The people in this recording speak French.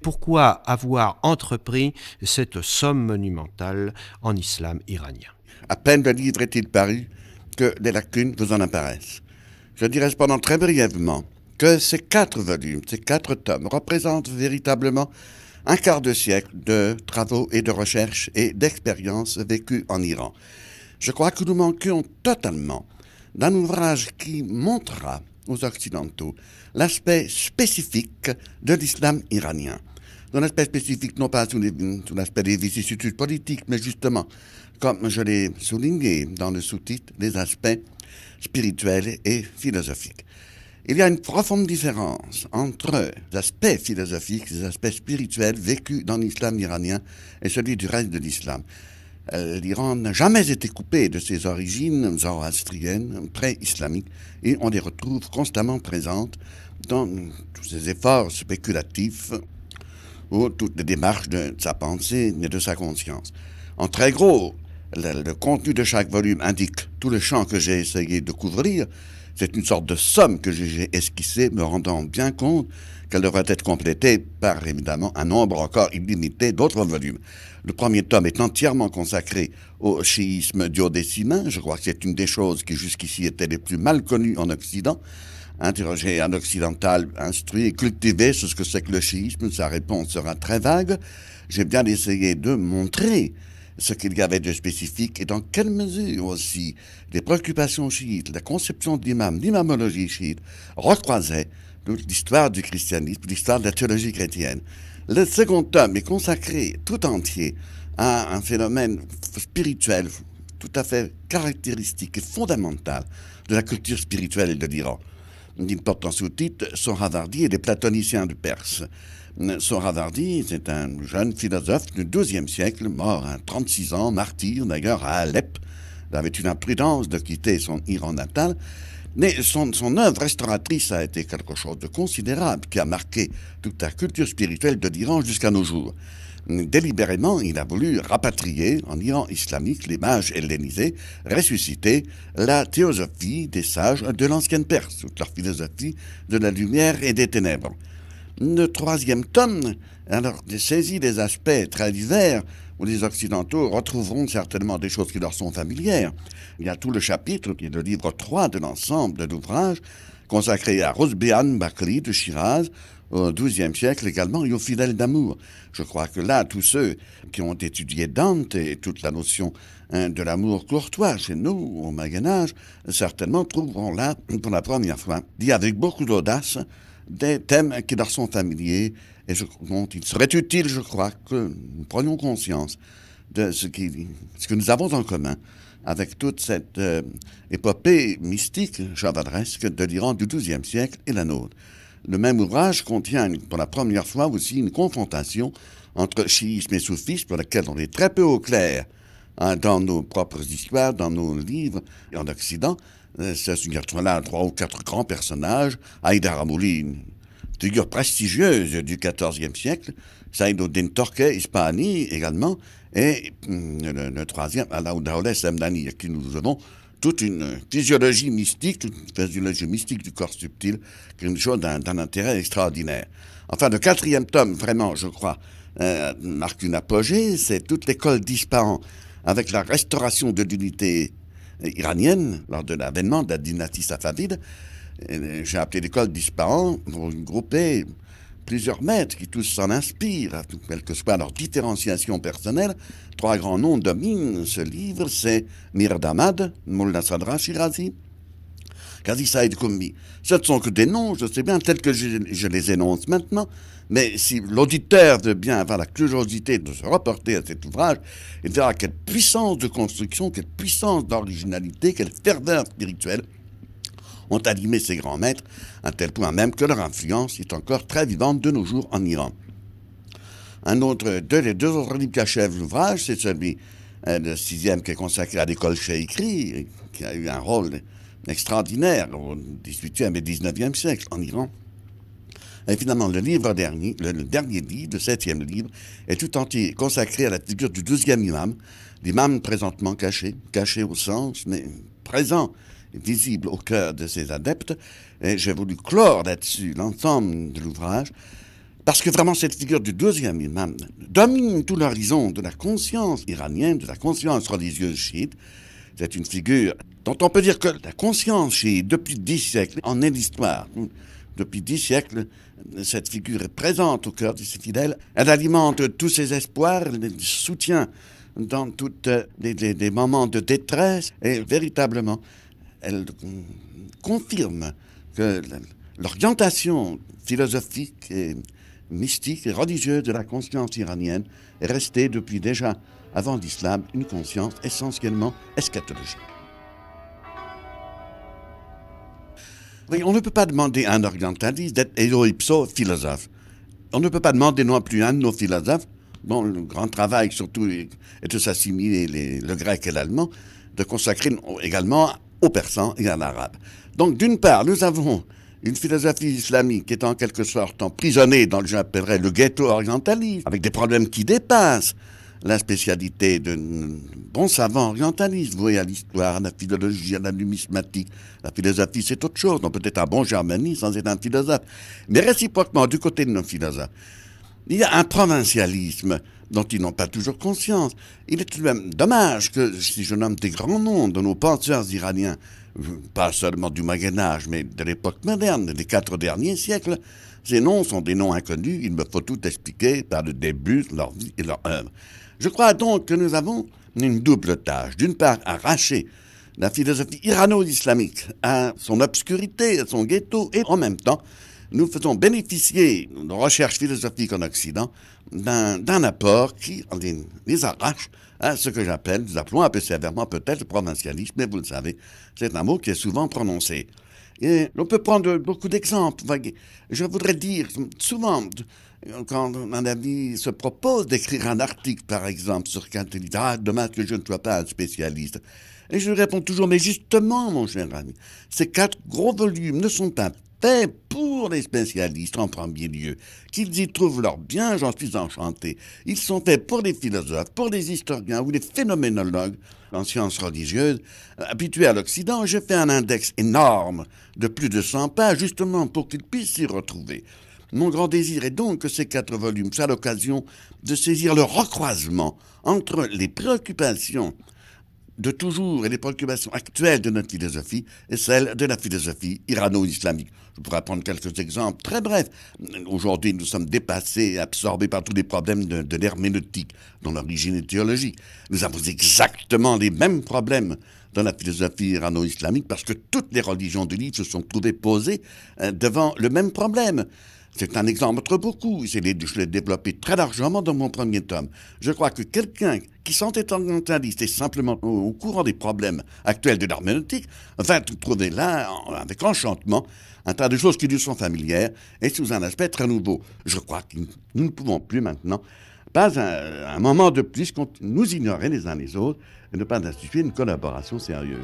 Pourquoi avoir entrepris cette somme monumentale en islam iranien? À peine le livre est-il paru que les lacunes vous en apparaissent. Je dirais cependant très brièvement que ces 4 volumes, ces 4 tomes représentent véritablement un quart de siècle de travaux et de recherches et d'expériences vécues en Iran. Je crois que nous manquions totalement d'un ouvrage qui montrera aux Occidentaux l'aspect spécifique de l'islam iranien. D'un aspect spécifique non pas sous l'aspect des vicissitudes politiques, mais justement, comme je l'ai souligné dans le sous-titre, des aspects spirituels et philosophiques. Il y a une profonde différence entre les aspects philosophiques, les aspects spirituels vécus dans l'islam iranien et celui du reste de l'islam. L'Iran n'a jamais été coupé de ses origines zoroastriennes, pré-islamiques, et on les retrouve constamment présentes dans tous ses efforts spéculatifs ou toutes les démarches de sa pensée et de sa conscience. En très gros, le contenu de chaque volume indique tout le champ que j'ai essayé de couvrir. C'est une sorte de somme que j'ai esquissée, me rendant bien compte qu'elle devrait être complétée par, évidemment, un nombre encore illimité d'autres volumes. Le premier tome est entièrement consacré au chiisme duodécimain. Je crois que c'est une des choses qui jusqu'ici étaient les plus mal connues en Occident. Interroger un occidental instruit et cultivé sur ce que c'est que le chiisme, sa réponse sera très vague. J'ai bien essayé de montrer ce qu'il y avait de spécifique et dans quelle mesure aussi les préoccupations chiites, la conception de l'imam, l'imamologie chiite, recroisaient l'histoire du christianisme, l'histoire de la théologie chrétienne. Le second tome est consacré tout entier à un phénomène spirituel tout à fait caractéristique et fondamental de la culture spirituelle de l'Iran. Il porte en sous-titre Sohravardi et les platoniciens de Perse. Sohravardi, c'est un jeune philosophe du XIIe siècle, mort à 36 ans, martyr d'ailleurs à Alep. Il avait une imprudence de quitter son Iran natal. Mais son œuvre restauratrice a été quelque chose de considérable qui a marqué toute la culture spirituelle de l'Iran jusqu'à nos jours. Délibérément, il a voulu rapatrier en Iran islamique les mages hellénisés, ressusciter la théosophie des sages de l'ancienne Perse, toute leur philosophie de la lumière et des ténèbres. Le troisième tome, alors, saisit des aspects très divers où les Occidentaux retrouveront certainement des choses qui leur sont familières. Il y a tout le chapitre, qui est le livre 3 de l'ensemble de l'ouvrage, consacré à Rosbihan Bakri de Shiraz, au XIIe siècle également, et aux fidèles d'amour. Je crois que là, tous ceux qui ont étudié Dante et toute la notion de l'amour courtois chez nous, au Moyen-Âge, certainement trouveront là, pour la première fois, dit avec beaucoup d'audace, des thèmes qui leur sont familiers et dont il serait utile, je crois, que nous prenions conscience de ce que nous avons en commun avec toute cette épopée mystique, chevaleresque de l'Iran du XIIe siècle et la nôtre. Le même ouvrage contient pour la première fois aussi une confrontation entre chiisme et soufisme, pour laquelle on est très peu au clair dans nos propres histoires, dans nos livres en Occident. Il y a là 3 ou 4 grands personnages. Haïdar Amouli, une figure prestigieuse du XIVe siècle. Saïd-ud-Din Torkeh, Ispahani également. Et le troisième, Alauddin Semdani, à qui nous avons toute une physiologie mystique, du corps subtil, qui est une chose d'un intérêt extraordinaire. Enfin, le 4e tome, vraiment, je crois, marque une apogée. C'est toute l'école d'Ispahan, avec la restauration de l'unité iranienne, lors de l'avènement de la dynastie safavide. J'ai appelé l'école d'Ispahan pour grouper plusieurs maîtres qui tous s'en inspirent, quelle que soit leur différenciation personnelle. 3 grands noms dominent ce livre, c'est Mir Damad, Mullah Sadra Shirazi, Qazi Saïd Koumi. Ce ne sont que des noms, je sais bien, tels que je les énonce maintenant, mais si l'auditeur veut bien avoir la curiosité de se reporter à cet ouvrage, il verra quelle puissance de construction, quelle puissance d'originalité, quelle ferveur spirituelle ont animé ces grands maîtres, à tel point même que leur influence est encore très vivante de nos jours en Iran. Les deux autres livres qui achèvent l'ouvrage, c'est celui, le 6e, qui est consacré à l'école Sheikri, qui a eu un rôle extraordinaire au XVIIIe et XIXe siècle en Iran. Et finalement, le dernier livre, le 7e livre, est tout entier consacré à la figure du 12e imam, l'imam présentement caché au sens, mais présent et visible au cœur de ses adeptes. Et j'ai voulu clore là-dessus l'ensemble de l'ouvrage, Parce que vraiment, cette figure du deuxième imam domine tout l'horizon de la conscience iranienne, de la conscience religieuse chiite. C'est une figure dont on peut dire que la conscience chiite, depuis 10 siècles, en est l'histoire. Depuis 10 siècles, cette figure est présente au cœur de ses fidèles. Elle alimente tous ses espoirs, elle les soutient dans tous les moments de détresse. Et véritablement, elle confirme que l'orientation philosophique et mystique et religieuse de la conscience iranienne est restée depuis déjà avant l'islam une conscience essentiellement eschatologique. Oui, on ne peut pas demander à un orientaliste d'être ego ipso philosophe. On ne peut pas demander non plus à un de nos philosophes, dont le grand travail surtout est de s'assimiler le grec et l'allemand, de consacrer également au persan et à l'arabe. Donc d'une part, nous avons une philosophie islamique qui est en quelque sorte emprisonnée dans ce que j'appellerais le ghetto orientaliste, avec des problèmes qui dépassent la spécialité de bons savants orientalistes, voués à l'histoire, à la philologie, à la numismatique. La philosophie, c'est autre chose. On peut être un bon germaniste sans être un philosophe. Mais réciproquement, du côté de nos philosophes, il y a un provincialisme dont ils n'ont pas toujours conscience. Il est tout de même dommage que, si je nomme des grands noms de nos penseurs iraniens, pas seulement du Moyen-Âge, mais de l'époque moderne, des 4 derniers siècles, ces noms sont des noms inconnus. Il me faut tout expliquer par le début de leur vie et leur œuvre. Je crois donc que nous avons une double tâche. D'une part, arracher la philosophie irano-islamique à son obscurité, à son ghetto, et en même temps, nous faisons bénéficier nos recherches philosophiques en Occident d'un apport qui les arrache à ce que j'appelle, nous appelons un peu sévèrement peut-être le provincialisme, mais vous le savez, c'est un mot qui est souvent prononcé. Et on peut prendre beaucoup d'exemples. Je voudrais dire, souvent, quand un ami se propose d'écrire un article, par exemple, sur quelqu'un, il dit « Ah, dommage que je ne sois pas un spécialiste ». Et je lui réponds toujours « Mais justement, mon cher ami, ces 4 gros volumes ne sont pas faits pour les spécialistes en premier lieu. Qu'ils y trouvent leur bien, j'en suis enchanté. Ils sont faits pour les philosophes, pour les historiens ou les phénoménologues en sciences religieuses. Habitués à l'Occident, j'ai fait un index énorme de plus de 100 pages, justement pour qu'ils puissent s'y retrouver. Mon grand désir est donc que ces 4 volumes soient l'occasion de saisir le recroisement entre les préoccupations de toujours et les préoccupations actuelles de notre philosophie et celles de la philosophie irano-islamique. Je pourrais prendre quelques exemples très brefs. Aujourd'hui, nous sommes dépassés, absorbés par tous les problèmes de l'herméneutique, dont l'origine est théologique. Nous avons exactement les mêmes problèmes dans la philosophie irano-islamique parce que toutes les religions du livre se sont trouvées posées devant le même problème. C'est un exemple entre beaucoup. Je l'ai développé très largement dans mon premier tome. Je crois que quelqu'un qui s'entête orientaliste et simplement au courant des problèmes actuels de l'herméneutique va trouver là, avec enchantement, un tas de choses qui lui sont familières et sous un aspect très nouveau. Je crois que nous ne pouvons plus maintenant, pas un moment de plus, nous ignorer les uns les autres et ne pas instituer une collaboration sérieuse.